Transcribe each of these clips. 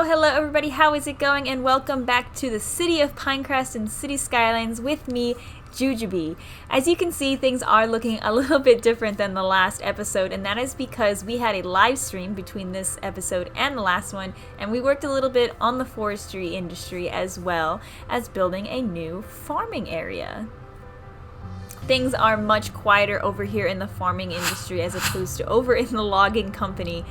Hello everybody, how is it going? And welcome back to the City of Pinecrest and City Skylines with me, JewJuBee. As you can see, things are looking a little bit different than the last episode, and that is because we had a live stream between this episode and the last one, and we worked a little bit on the forestry industry as well as building a new farming area. Things are much quieter over here in the farming industry as opposed to over in the logging company.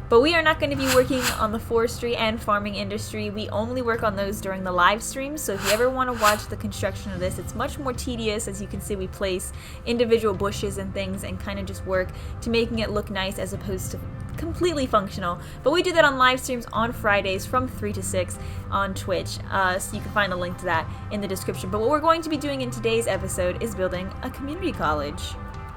But we are not going to be working on the forestry and farming industry. We only work on those during the live stream. So if you ever want to watch the construction of this, it's much more tedious. As you can see, we place individual bushes and things and kind of just work to making it look nice as opposed to completely functional. But we do that on live streams on Fridays from 3 to 6 on Twitch. So you can find a link to that in the description. But what we're going to be doing in today's episode is building a community college.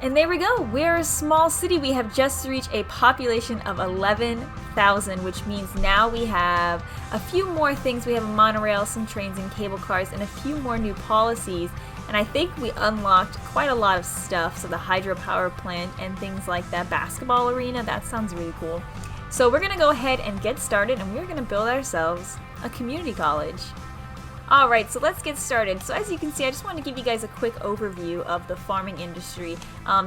And there we go, we're a small city. We have just reached a population of 11,000, which means now we have a few more things. We have a monorail, some trains and cable cars, and a few more new policies. And I think we unlocked quite a lot of stuff, so the hydropower plant and things like that, basketball arena, that sounds really cool. So we're gonna go ahead and get started, and we're gonna build ourselves a community college. Alright, so let's get started. So as you can see, I just want to give you guys a quick overview of the farming industry.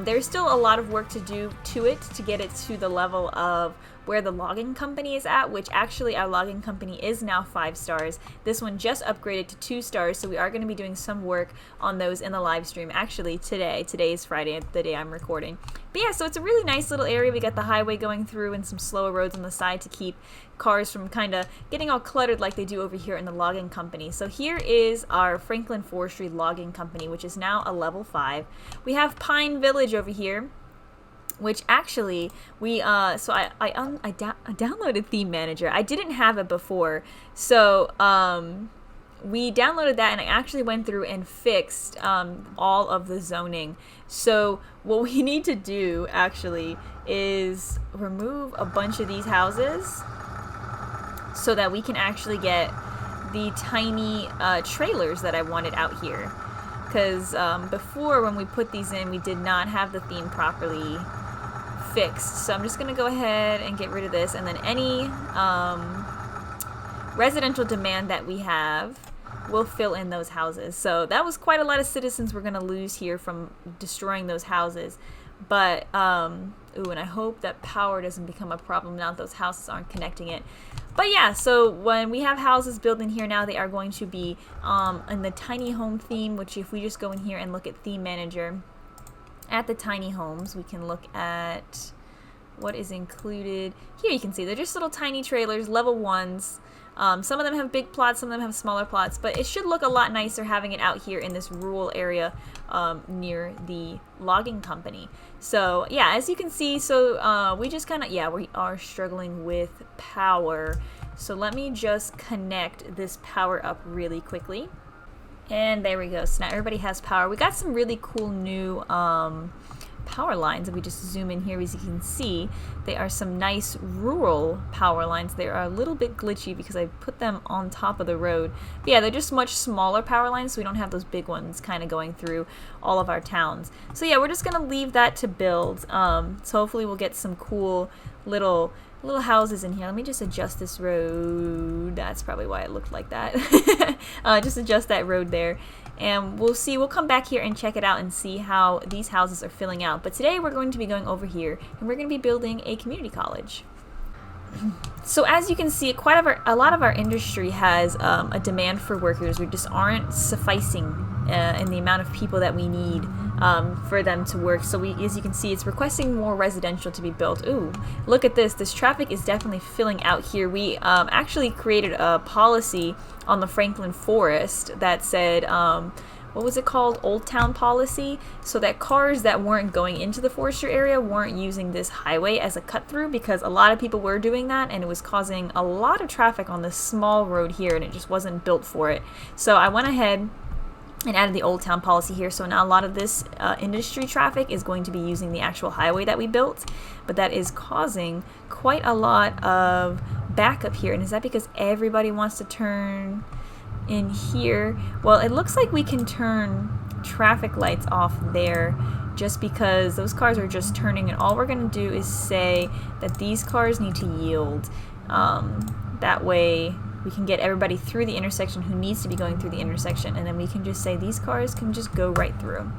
There's still a lot of work to do to it to get it to the level of where the logging company is at, which actually our logging company is now 5 stars. This one just upgraded to 2 stars, so we are going to be doing some work on those in the live stream actually today. Today is Friday, the day I'm recording. But yeah, so it's a really nice little area. We got the highway going through and some slower roads on the side to keep cars from kind of getting all cluttered like they do over here in the logging company. So here is our Franklin Forestry Logging Company, which is now a level 5. We have Pine Village over here, which actually I downloaded Theme Manager. I didn't have it before, so we downloaded that, and I actually went through and fixed all of the zoning. So what we need to do actually is remove a bunch of these houses so that we can actually get the tiny trailers that I wanted out here. Because before, when we put these in, we did not have the theme properly fixed. So I'm just going to go ahead and get rid of this, and then any residential demand that we have will fill in those houses. So that was quite a lot of citizens we're going to lose here from destroying those houses. But, ooh, and I hope that power doesn't become a problem now that those houses aren't connecting it. But yeah, so when we have houses built in here now, they are going to be in the tiny home theme, which if we just go in here and look at Theme Manager, at the tiny homes, we can look at what is included. Here you can see they're just little tiny trailers, level 1s. Some of them have big plots, some of them have smaller plots, but it should look a lot nicer having it out here in this rural area near the logging company. So yeah, as you can see, so we just kind of, yeah, we are struggling with power. So let me just connect this power up really quickly. And there we go. So now everybody has power. We got some really cool new power lines. If we just zoom in here, as you can see, they are some nice rural power lines. They are a little bit glitchy because I put them on top of the road. But yeah, they're just much smaller power lines, so we don't have those big ones kind of going through all of our towns. So yeah, we're just gonna leave that to build. So hopefully we'll get some cool little houses in here. Let me just adjust this road. That's probably why it looked like that. Just adjust that road there, and we'll see. We'll come back here and check it out and see how these houses are filling out. But today we're going to be going over here and we're going to be building a community college. So as you can see, a lot of our industry has a demand for workers. We just aren't sufficing in the amount of people that we need for them to work. So as you can see, it's requesting more residential to be built. Ooh, look at this. This traffic is definitely filling out here. We actually created a policy on the Franklin Forest that said, what was it called? Old Town Policy, so that cars that weren't going into the forestry area weren't using this highway as a cut through, because a lot of people were doing that and it was causing a lot of traffic on this small road here, and it just wasn't built for it. So I went ahead and added the Old Town Policy here, so now a lot of this industry traffic is going to be using the actual highway that we built, but that is causing quite a lot of backup here. And is that because everybody wants to turn in here? Well, it looks like we can turn traffic lights off there just because those cars are just turning, and all we're going to do is say that these cars need to yield. That way we can get everybody through the intersection who needs to be going through the intersection, and then we can just say these cars can just go right through.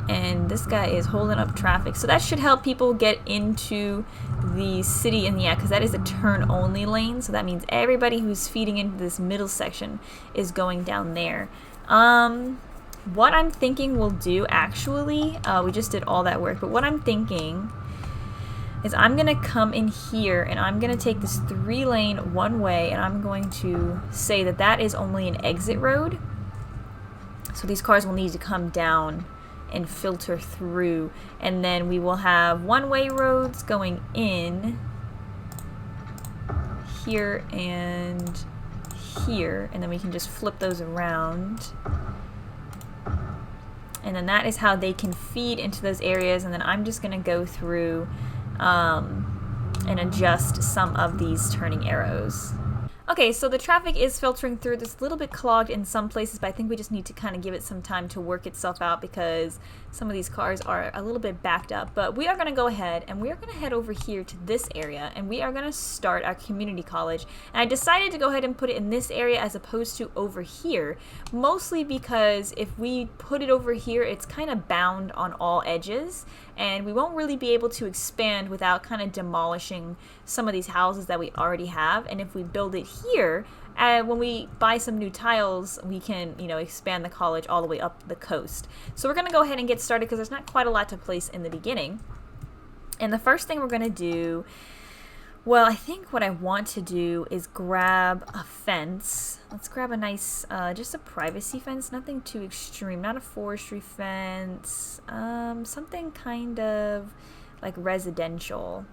And this guy is holding up traffic, so that should help people get into the city. And yeah, because that is a turn only lane, so that means everybody who's feeding into this middle section is going down there. What I'm thinking we'll do, actually, we just did all that work, but what I'm thinking is I'm gonna come in here and I'm gonna take this 3-lane one way, and I'm going to say that that is only an exit road, so these cars will need to come down and filter through, and then we will have one-way roads going in here and here, and then we can just flip those around, and then that is how they can feed into those areas. And then I'm just gonna go through and adjust some of these turning arrows. Okay, so the traffic is filtering through. It's a little bit clogged in some places, but I think we just need to kind of give it some time to work itself out because some of these cars are a little bit backed up. But we are going to go ahead and we are going to head over here to this area, and we are going to start our community college. And I decided to go ahead and put it in this area as opposed to over here, mostly because if we put it over here, it's kind of bound on all edges, and we won't really be able to expand without kind of demolishing some of these houses that we already have. And if we build it here, when we buy some new tiles, we can, you know, expand the college all the way up the coast. So we're going to go ahead and get started because there's not quite a lot to place in the beginning. And the first thing we're going to do, well, I think what I want to do is grab a fence. Let's grab a nice, just a privacy fence, nothing too extreme, not a forestry fence, something kind of like residential.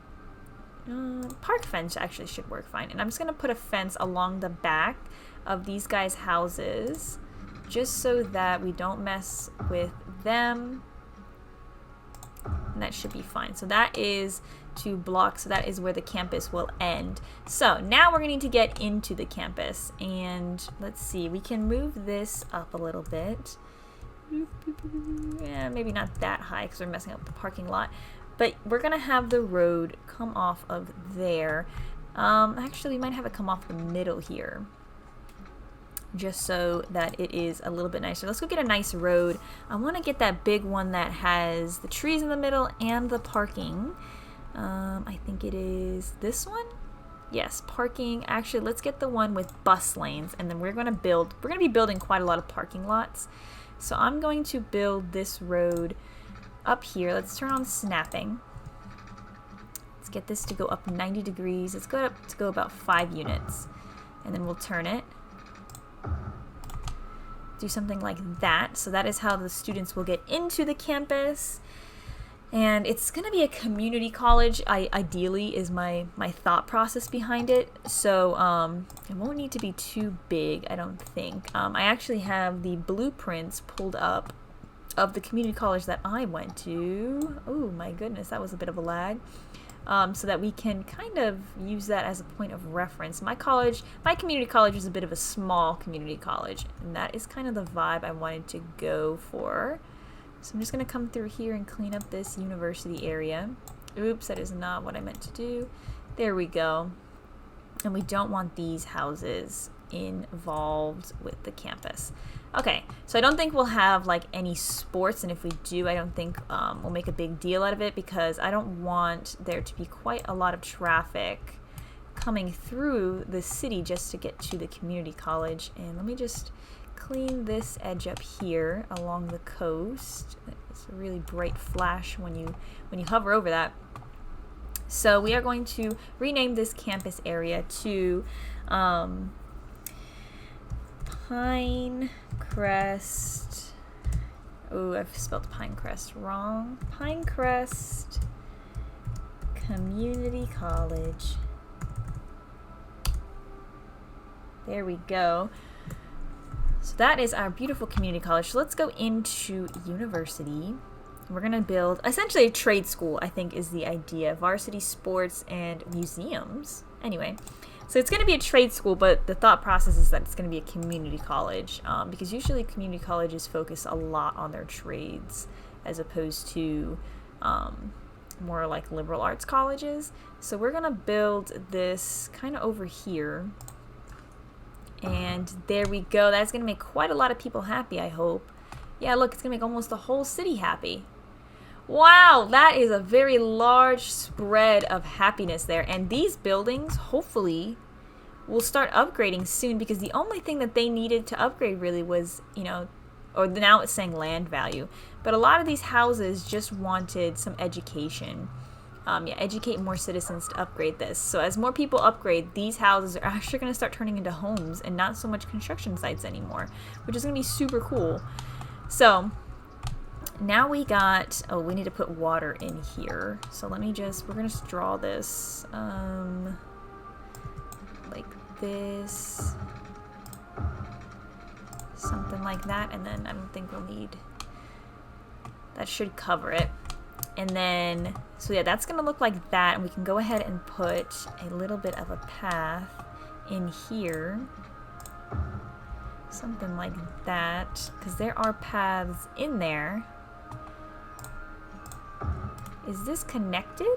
Park fence actually should work fine. And I'm just going to put a fence along the back of these guys' houses just so that we don't mess with them. And that should be fine. So that is 2 blocks. So that is where the campus will end. So now we're going to need to get into the campus. And let's see. We can move this up a little bit. Yeah, maybe not that high because we're messing up the parking lot. But we're going to have the road come off of there. Actually, we might have it come off the middle here, just so that it is a little bit nicer. Let's go get a nice road. I want to get that big one that has the trees in the middle and the parking. I think it is this one. Yes, parking. Actually, let's get the one with bus lanes, and then we're going to be building quite a lot of parking lots. So I'm going to build this road up here. Let's turn on snapping. Let's get this to go up 90 degrees. Let's go up to go about 5 units, and then we'll turn it. Do something like that. So that is how the students will get into the campus. And it's going to be a community college, ideally, is my thought process behind it. So it won't need to be too big, I don't think. I actually have the blueprints pulled up of the community college that I went to. Oh my goodness, that was a bit of a lag. So that we can kind of use that as a point of reference. My community college is a bit of a small community college, and that is kind of the vibe I wanted to go for. So I'm just going to come through here and clean up this university area. Oops, that is not what I meant to do. There we go. And we don't want these houses involved with the campus. Okay, so I don't think we'll have like any sports, and if we do, I don't think we'll make a big deal out of it because I don't want there to be quite a lot of traffic coming through the city just to get to the community college. And let me just clean this edge up here along the coast. It's a really bright flash when you hover over that. So we are going to rename this campus area to Pinecrest. Oh, I've spelled Pinecrest wrong. Pinecrest Community College. There we go. So that is our beautiful community college. So let's go into university. We're going to build essentially a trade school, I think is the idea. Varsity sports and museums. Anyway, so it's going to be a trade school, but the thought process is that it's going to be a community college because usually community colleges focus a lot on their trades as opposed to more like liberal arts colleges. So we're gonna build this kind of over here. And there we go. That's gonna make quite a lot of people happy, I hope. Yeah, look, it's gonna make almost the whole city happy. Wow, that is a very large spread of happiness there. And these buildings, hopefully, will start upgrading soon, because the only thing that they needed to upgrade really was, you know, or now it's saying land value. But a lot of these houses just wanted some education. Yeah, educate more citizens to upgrade this. So as more people upgrade, these houses are actually going to start turning into homes and not so much construction sites anymore, which is going to be super cool. So now we got, oh, we need to put water in here. So let me just, we're going to draw this like this, something like that, and then I don't think we'll need, that should cover it. And then, so yeah, that's gonna look like that, and we can go ahead and put a little bit of a path in here, something like that, because there are paths in there. Is this connected?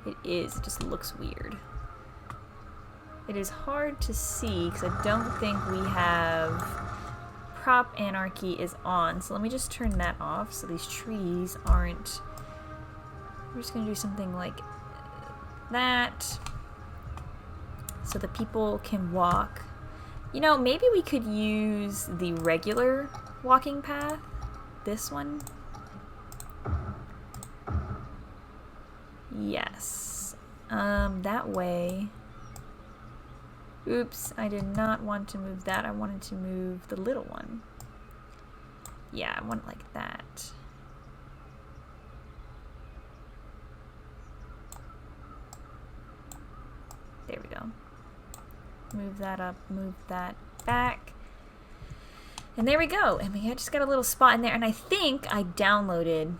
It is, it just looks weird. It is hard to see because I don't think we have prop anarchy is on. So let me just turn that off so these trees aren't, we're just gonna do something like that so that people can walk. You know, maybe we could use the regular walking path, this one. Yes, that way. Oops, I did not want to move that. I wanted to move the little one. Yeah, I want it like that. There we go. Move that up, move that back. And there we go. And we just got a little spot in there. And I think I downloaded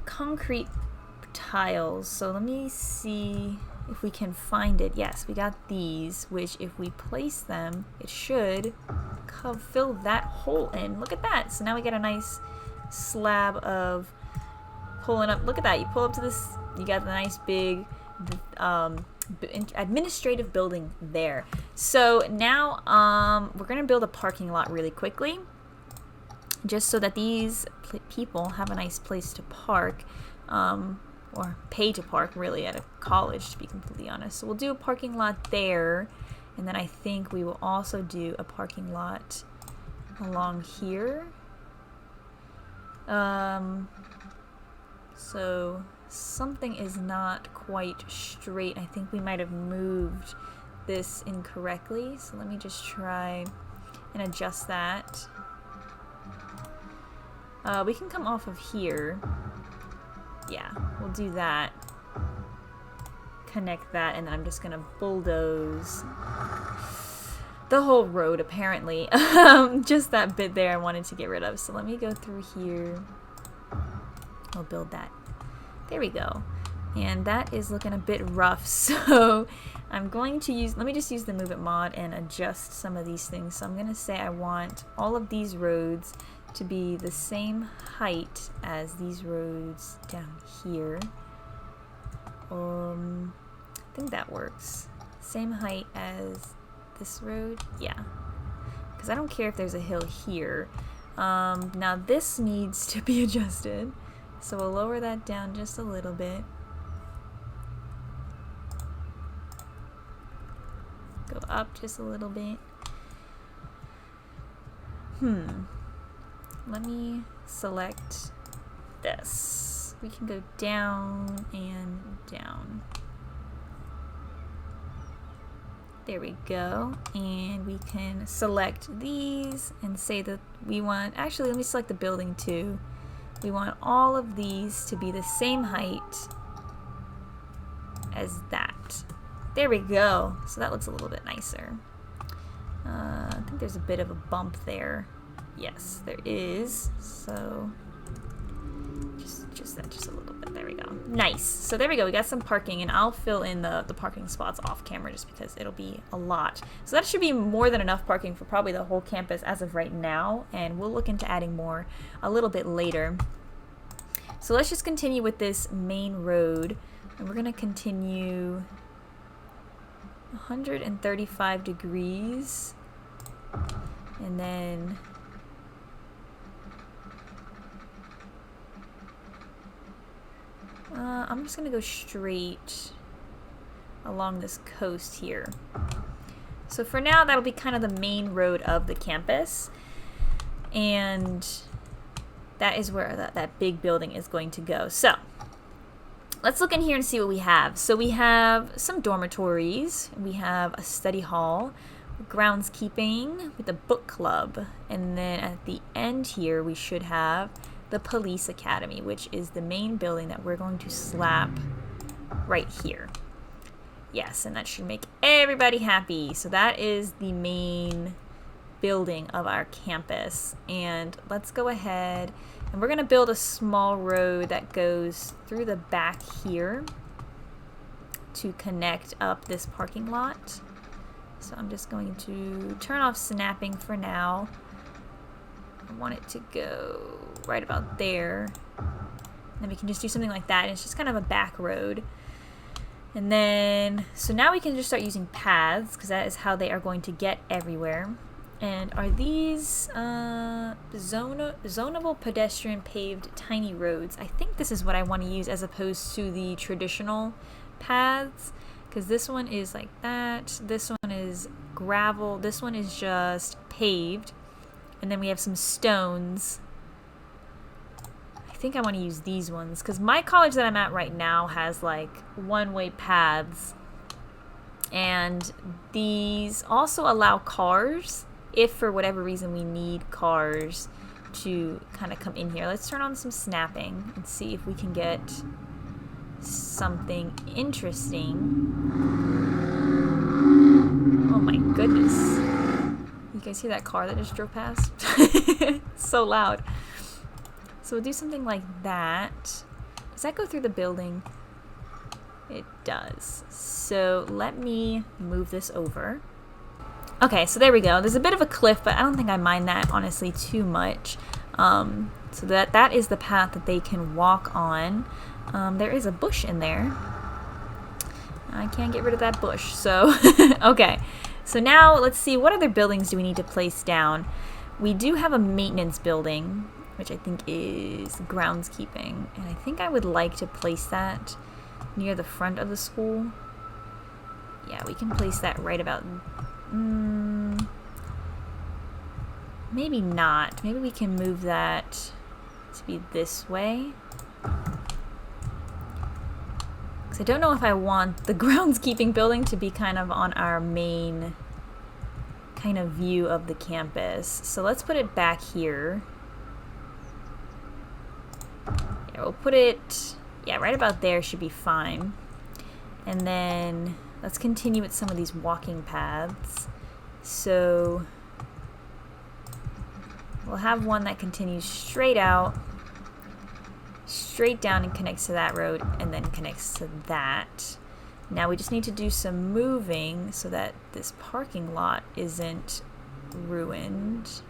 concrete tiles. So let me see if we can find it. Yes, we got these, which if we place them, it should fill that hole in. Look at that. So now we get a nice slab of pulling up. Look at that. You pull up to this, you got the nice big administrative building there. So now we're going to build a parking lot really quickly, just so that these people have a nice place to park. Or pay to park, really, at a college, to be completely honest. So we'll do a parking lot there, and then I think we will also do a parking lot along here. So something is not quite straight. I think we might have moved this incorrectly, so let me just try and adjust that. We can come off of here. Yeah, we'll do that. Connect that, and then I'm just gonna bulldoze the whole road, apparently. Just that bit there I wanted to get rid of. So let me go through here. I'll build that. There we go. And that is looking a bit rough, so I'm going to use, let me just use the Move It mod and adjust some of these things. So I'm gonna say I want all of these roads to be the same height as these roads down here. I think that works. Same height as this road, yeah. Because I don't care if there's a hill here. Now this needs to be adjusted, so we'll lower that down just a little bit. Go up just a little bit. Let me select this. We can go down and down. There we go. And we can select these and say that we want, actually let me select the building too. We want all of these to be the same height as that. There we go. So that looks a little bit nicer. I think there's a bit of a bump there. Yes, there is. So Just a little bit. There we go. Nice. So there we go. We got some parking, and I'll fill in the parking spots off camera just because it'll be a lot. So that should be more than enough parking for probably the whole campus as of right now, and we'll look into adding more a little bit later. So let's just continue with this main road, and we're going to continue 135 degrees, and then I'm just gonna go straight along this coast here. So for now, that'll be kind of the main road of the campus, and that is where that big building is going to go. So let's look in here and see what we have. So we have some dormitories, we have a study hall, groundskeeping with a book club, and then at the end here we should have the police academy, which is the main building that we're going to slap right here. Yes, and that should make everybody happy. So that is the main building of our campus, and let's go ahead and we're going to build a small road that goes through the back here to connect up this parking lot. So I'm just going to turn off snapping for now. I want it to go right about there. Then we can just do something like that, and it's just kind of a back road. And then, so now we can just start using paths, because that is how they are going to get everywhere. And are these zonable pedestrian paved tiny roads? I think this is what I want to use as opposed to the traditional paths, because this one is like that, this one is gravel, this one is just paved, and then we have some stones. I think I want to use these ones because my college that I'm at right now has like one-way paths, and these also allow cars if for whatever reason we need cars to kind of come in here. Let's turn on some snapping and see if we can get something interesting. Oh my goodness. You guys hear that car that just drove past? It's so loud. So we'll do something like that. Does that go through the building? It does. So let me move this over. Okay, so there we go. There's a bit of a cliff, but I don't think I mind that honestly too much. So that is the path that they can walk on. There is a bush in there. I can't get rid of that bush, so okay. So now let's see, what other buildings do we need to place down? We do have a maintenance building, which I think is groundskeeping, and I think I would like to place that near the front of the school. Yeah, we can place that right about... maybe not. Maybe we can move that to be this way. Because I don't know if I want the groundskeeping building to be kind of on our main kind of view of the campus. So let's put it back here. Yeah, we'll put it, yeah, right about there should be fine. And then let's continue with some of these walking paths. So we'll have one that continues straight out, straight down and connects to that road, and then connects to that. Now we just need to do some moving so that this parking lot isn't ruined.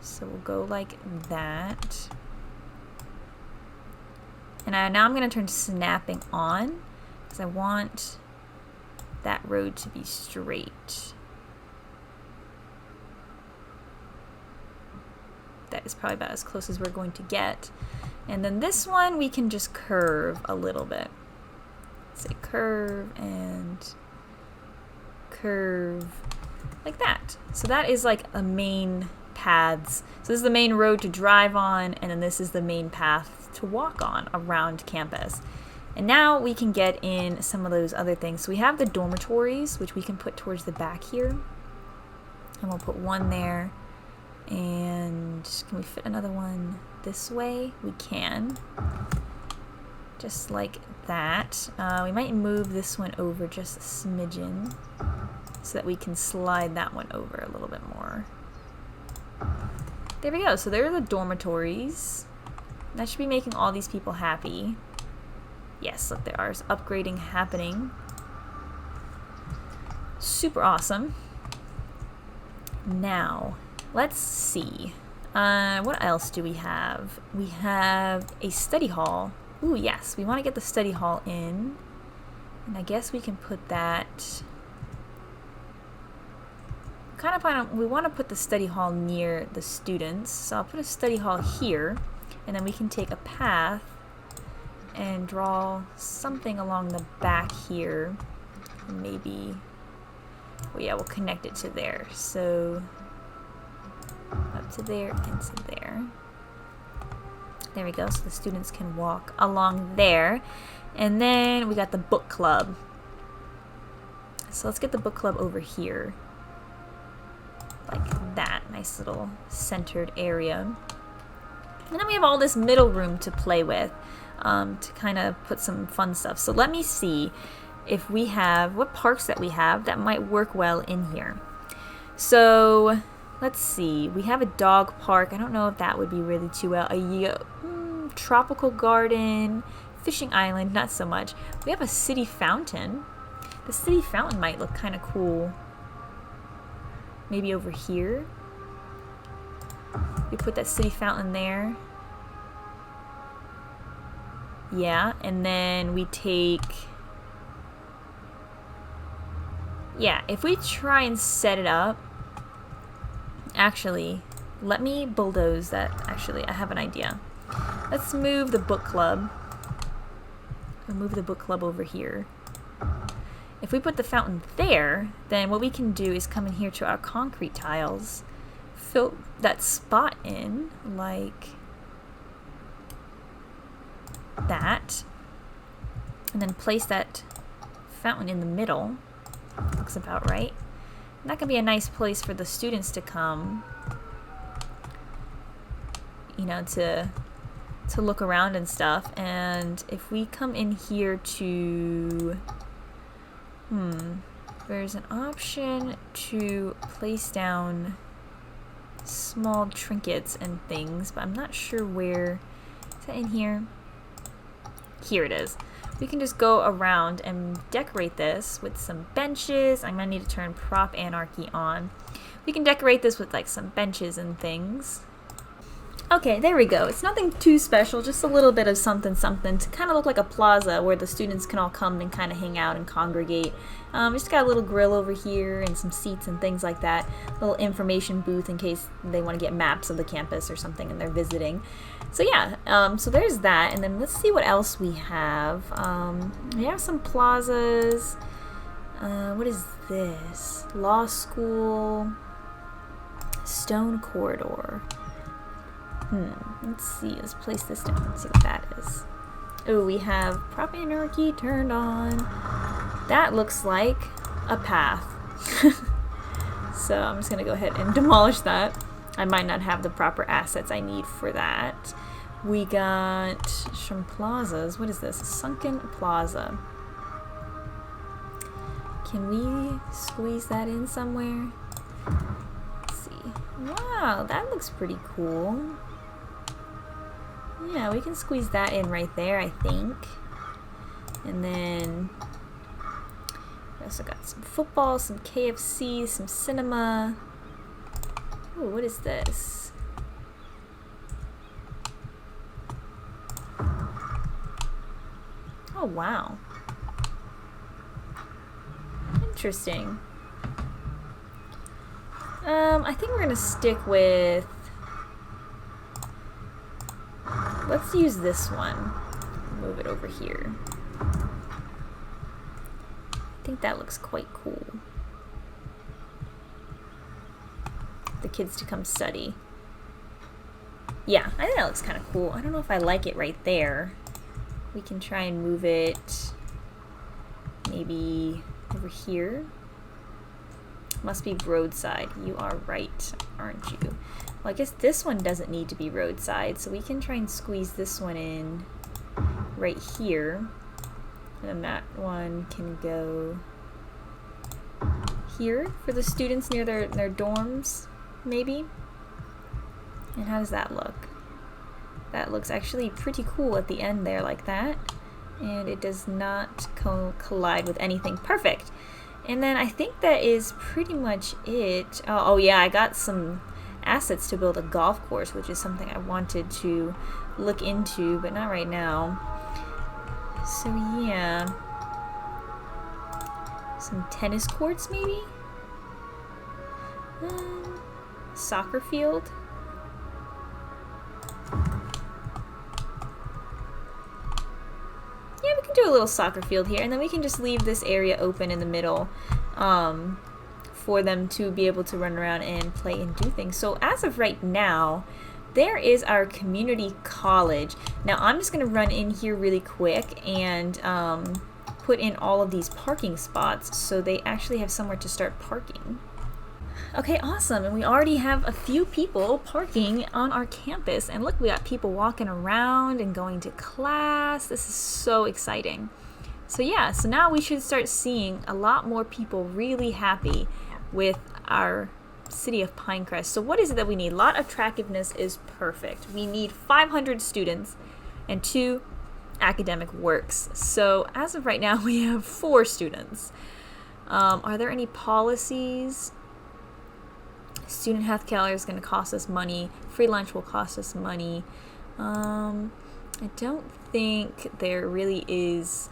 So we'll go like that. And now I'm going to turn snapping on because I want that road to be straight. That is probably about as close as we're going to get. And then this one we can just curve a little bit. Say curve and curve like that. So that is like a main paths. So this is the main road to drive on, and then this is the main path to walk on around campus. And now we can get in some of those other things. So we have the dormitories, which we can put towards the back here. And we'll put one there. And can we fit another one this way? We can. Just like that. We might move this one over just a smidgen so that we can slide that one over a little bit more. There we go. So there are the dormitories. That should be making all these people happy. Yes, look, there is upgrading happening. Super awesome. Now, let's see. What else do we have? We have a study hall. Ooh, yes, we want to get the study hall in. And I guess we can put that... we want to put the study hall near the students. So I'll put a study hall here. And then we can take a path and draw something along the back here. Maybe... well, yeah, we'll connect it to there. So... up to there and to there. There we go, so the students can walk along there. And then we got the book club. So let's get the book club over here. Like that, nice little centered area. And then we have all this middle room to play with, to kind of put some fun stuff. So let me see if we have, what parks that we have that might work well in here. So... let's see, we have a dog park. I don't know if that would be really too well. A tropical garden, fishing island, not so much. We have a city fountain. The city fountain might look kind of cool. Maybe over here. We put that city fountain there. Yeah, and then we take... yeah, if we try and set it up... actually, let me bulldoze that. Actually, I have an idea. Let's move the book club. We'll move the book club over here. If we put the fountain there, then what we can do is come in here to our concrete tiles, fill that spot in like that, and then place that fountain in the middle. Looks about right. And that could be a nice place for the students to come, you know, to look around and stuff. And if we come in here to, there's an option to place down small trinkets and things, but I'm not sure where. Is that in here? Here it is. We can just go around and decorate this with some benches. I'm gonna need to turn prop anarchy on. We can decorate this with like some benches and things. Okay, there we go. It's nothing too special, just a little bit of something something to kind of look like a plaza where the students can all come and kind of hang out and congregate. Just got a little grill over here and some seats and things like that. A little information booth in case they want to get maps of the campus or something and they're visiting. So yeah, so there's that. And then let's see what else we have. We have some plazas. What is this? Law school. Stone corridor. Let's see. Let's place this down and see what that is. Oh, we have prop anarchy turned on. That looks like a path. So I'm just gonna go ahead and demolish that. I might not have the proper assets I need for that. We got some plazas. What is this? A sunken plaza. Can we squeeze that in somewhere? Let's see. Wow, that looks pretty cool. Yeah, we can squeeze that in right there, I think. And then we also got some football, some KFC, some cinema. Ooh, what is this? Oh, wow. Interesting. I think we're gonna stick with... let's use this one. Move it over here. I think that looks quite cool. The kids to come study. Yeah, I think that looks kind of cool. I don't know if I like it right there. We can try and move it maybe over here. Must be roadside. You are right, aren't you? Well, I guess this one doesn't need to be roadside, so we can try and squeeze this one in right here. And then that one can go here for the students near their dorms, maybe. And how does that look? That looks actually pretty cool at the end there like that. And it does not collide with anything. Perfect. And then I think that is pretty much it. Oh yeah, I got some assets to build a golf course, which is something I wanted to look into, but not right now. So yeah. Some tennis courts maybe? Soccer field? Yeah, we can do a little soccer field here, and then we can just leave this area open in the middle for them to be able to run around and play and do things. So as of right now, there is our community college. Now I'm just going to run in here really quick and put in all of these parking spots so they actually have somewhere to start parking. Okay, awesome, and we already have a few people parking on our campus, and look, we got people walking around and going to class. This is so exciting. So yeah, so now we should start seeing a lot more people really happy with our city of Pinecrest. So what is it that we need? Lot attractiveness is perfect. We need 500 students and 2 academic works. So as of right now, we have 4 students. Are there any policies? Student health care is going to cost us money. Free lunch will cost us money. I don't think there really is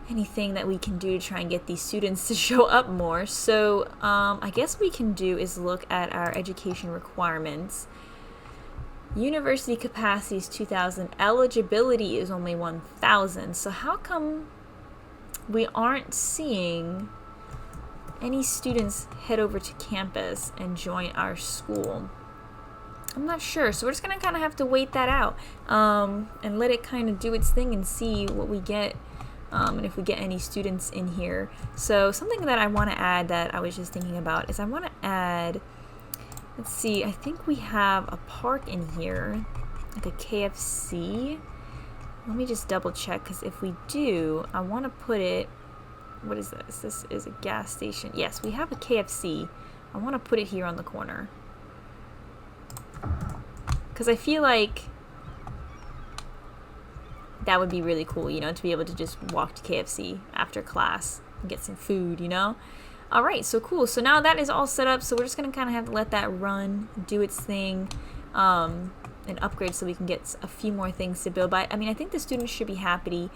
anything that we can do to try and get these students to show up more. So I guess what we can do is look at our education requirements. University capacity is 2,000. Eligibility is only 1,000. So how come we aren't seeing any students head over to campus and join our school? I'm not sure, so we're just gonna kind of have to wait that out and let it kind of do its thing and see what we get, and if we get any students in here. So something that I want to add that I was just thinking about is I want to add, let's see, I think we have a park in here, like a KFC. Let me just double check, because if we do, I want to put it, what is this? This is a gas station. Yes, we have a KFC. I want to put it here on the corner, because I feel like that would be really cool, you know, to be able to just walk to KFC after class and get some food, you know? All right, so cool. So now that is all set up, so we're just going to kind of have to let that run, do its thing, and upgrade so we can get a few more things to build by. I mean, I think the students should be happy.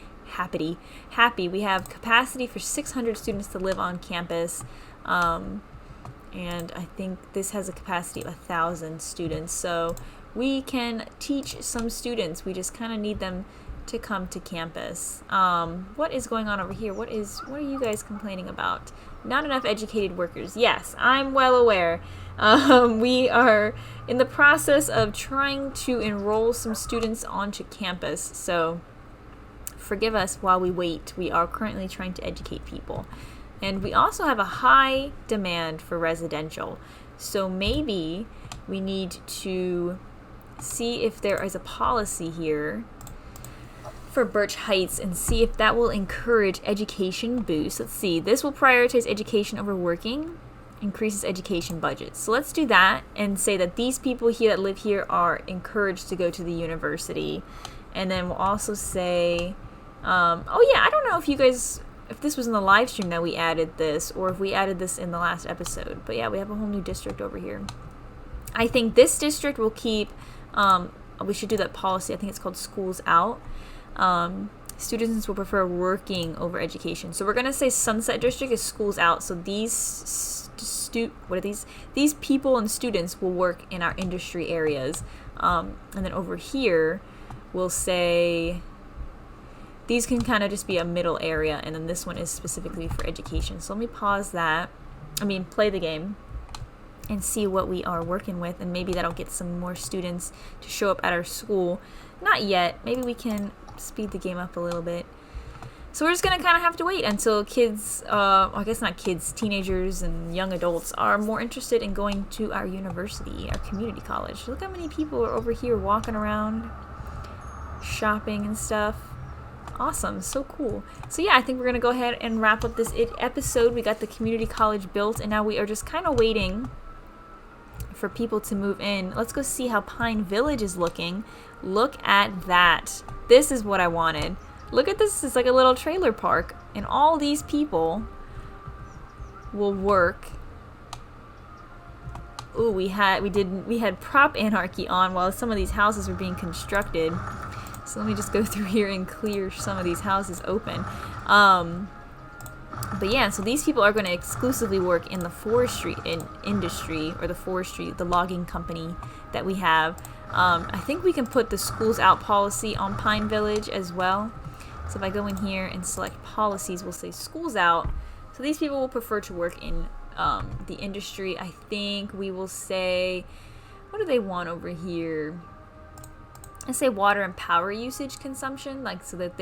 We have capacity for 600 students to live on campus, and I think this has a capacity of 1,000 students, so we can teach some students. We just kind of need them to come to campus. What is going on over here? What are you guys complaining about? Not enough educated workers. Yes, I'm well aware. We are in the process of trying to enroll some students onto campus, so forgive us while we wait. We are currently trying to educate people. And we also have a high demand for residential. So maybe we need to see if there is a policy here for Birch Heights and see if that will encourage education boost. Let's see. This will prioritize education over working, increases education budgets. So let's do that and say that these people here that live here are encouraged to go to the university. And then we'll also say, oh yeah, I don't know if you guys, if this was in the live stream that we added this, or if we added this in the last episode. But yeah, we have a whole new district over here. I think this district will keep, we should do that policy. I think it's called Schools Out. Students will prefer working over education. So we're going to say Sunset District is Schools Out. So these these people and students will work in our industry areas. And then over here, we'll say these can kind of just be a middle area, and then this one is specifically for education. So let me pause that. Play the game and see what we are working with, and maybe that'll get some more students to show up at our school. Not yet. Maybe we can speed the game up a little bit. So we're just going to kind of have to wait until kids, I guess not kids, teenagers and young adults are more interested in going to our university, our community college. Look how many people are over here walking around, shopping and stuff. Awesome, so cool. So yeah, I think we're going to go ahead and wrap up this episode. We got the community college built, and now we are just kind of waiting for people to move in. Let's go see how Pine Village is looking. Look at that. This is what I wanted. Look at this. It's like a little trailer park, and all these people will work. Ooh, we had prop anarchy on while some of these houses were being constructed. So let me just go through here and clear some of these houses open. But yeah, so these people are going to exclusively work in the forestry industry, or the logging company that we have. I think we can put the schools out policy on Pine Village as well. So if I go in here and select policies, we'll say schools out. So these people will prefer to work in the industry. I think we will say, what do they want over here? I say water and power usage consumption, like so that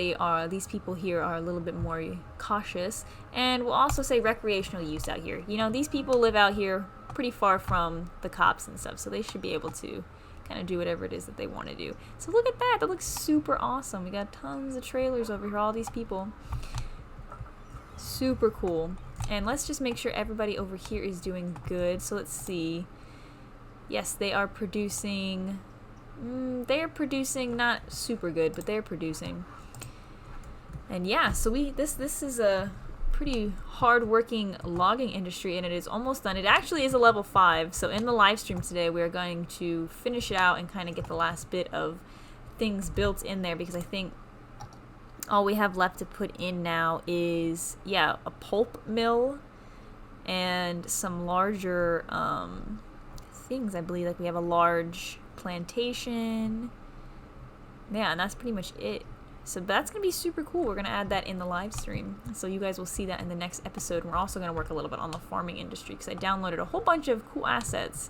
these people here are a little bit more cautious. And we'll also say recreational use out here. You know, these people live out here pretty far from the cops and stuff, so they should be able to kind of do whatever it is that they want to do. So look at that. That looks super awesome. We got tons of trailers over here, all these people. Super cool. And let's just make sure everybody over here is doing good. So let's see. Yes, they are producing. They're producing not super good, but they're producing. And yeah, so this is a pretty hard-working logging industry, and it is almost done. It actually is a level 5. So in the live stream today, we're going to finish it out and kind of get the last bit of things built in there, because I think all we have left to put in now is, yeah, a pulp mill and some larger things. I believe, like we have a large plantation. Yeah, and that's pretty much it. So that's going to be super cool. We're going to add that in the live stream. So you guys will see that in the next episode. And we're also going to work a little bit on the farming industry, because I downloaded a whole bunch of cool assets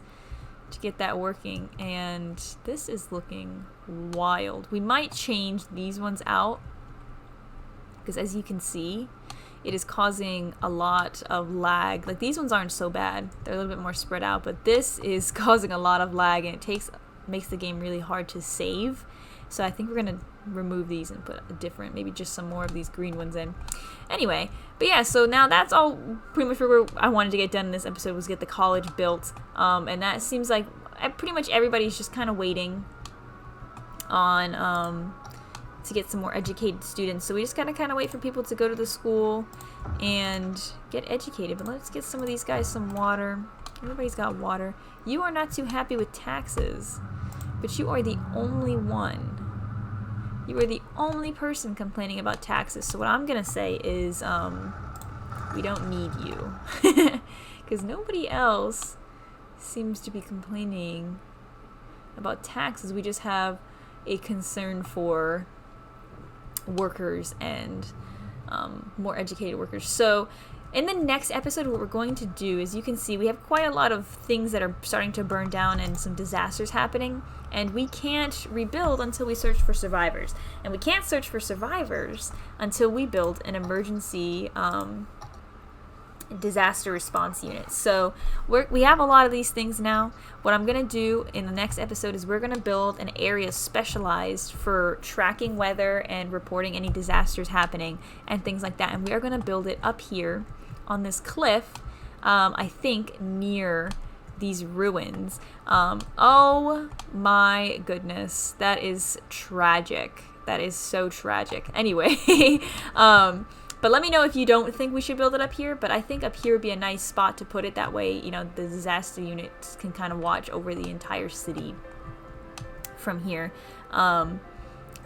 to get that working. And this is looking wild. We might change these ones out, because as you can see, it is causing a lot of lag. Like, these ones aren't so bad. They're a little bit more spread out, but this is causing a lot of lag, and it makes the game really hard to save. So I think we're going to remove these and put a different, maybe just some more of these green ones in. Anyway, but yeah, so now that's all pretty much where I wanted to get done in this episode, was get the college built. And that seems like pretty much everybody's just kind of waiting on to get some more educated students. So we just gotta kind of wait for people to go to the school and get educated. But let's get some of these guys some water. Everybody's got water. You are not too happy with taxes, but you are the only one. You are the only person complaining about taxes. So what I'm gonna say is, we don't need you, because nobody else seems to be complaining about taxes. We just have a concern for workers and more educated workers. So in the next episode, what we're going to do is, you can see we have quite a lot of things that are starting to burn down and some disasters happening, and we can't rebuild until we search for survivors. And we can't search for survivors until we build an emergency disaster response unit. So we have a lot of these things now. What I'm going to do in the next episode is we're going to build an area specialized for tracking weather and reporting any disasters happening and things like that. And we are going to build it up here on this cliff, I think near these ruins. Oh my goodness, that is tragic. That is so tragic. Anyway, but let me know if you don't think we should build it up here. But I think up here would be a nice spot to put it. That way, you know, the disaster units can kind of watch over the entire city from here. But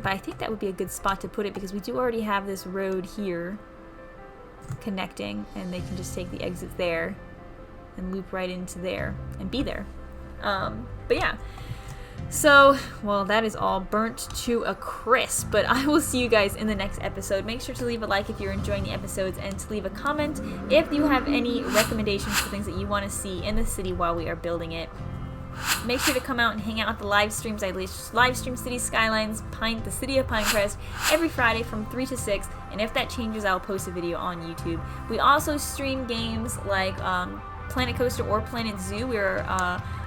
I think that would be a good spot to put it, because we do already have this road here connecting, and they can just take the exit there and loop right into there and be there. But yeah. So, well, that is all burnt to a crisp, but I will see you guys in the next episode. Make sure to leave a like if you're enjoying the episodes, and to leave a comment if you have any recommendations for things that you want to see in the city while we are building it. Make sure to come out and hang out at the live streams. I live stream City Skylines, the city of Pinecrest, every Friday from 3 to 6, and if that changes, I'll post a video on YouTube. We also stream games like Planet Coaster or Planet Zoo. We're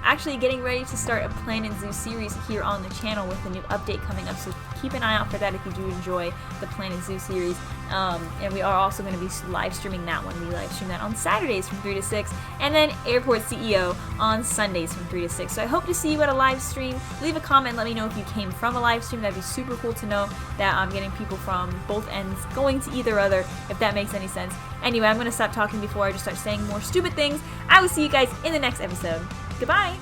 actually getting ready to start a Planet Zoo series here on the channel with a new update coming up, so keep an eye out for that if you do enjoy the Planet Zoo series. And we are also going to be live streaming that one. We live stream that on Saturdays from 3 to 6, and then Airport CEO on Sundays from 3 to 6. So I hope to see you at a live stream. Leave a comment, let me know if you came from a live stream. That'd be super cool to know that I'm getting people from both ends going to either other, if that makes any sense. Anyway, I'm going to stop talking before I just start saying more stupid things. I will see you guys in the next episode. Goodbye!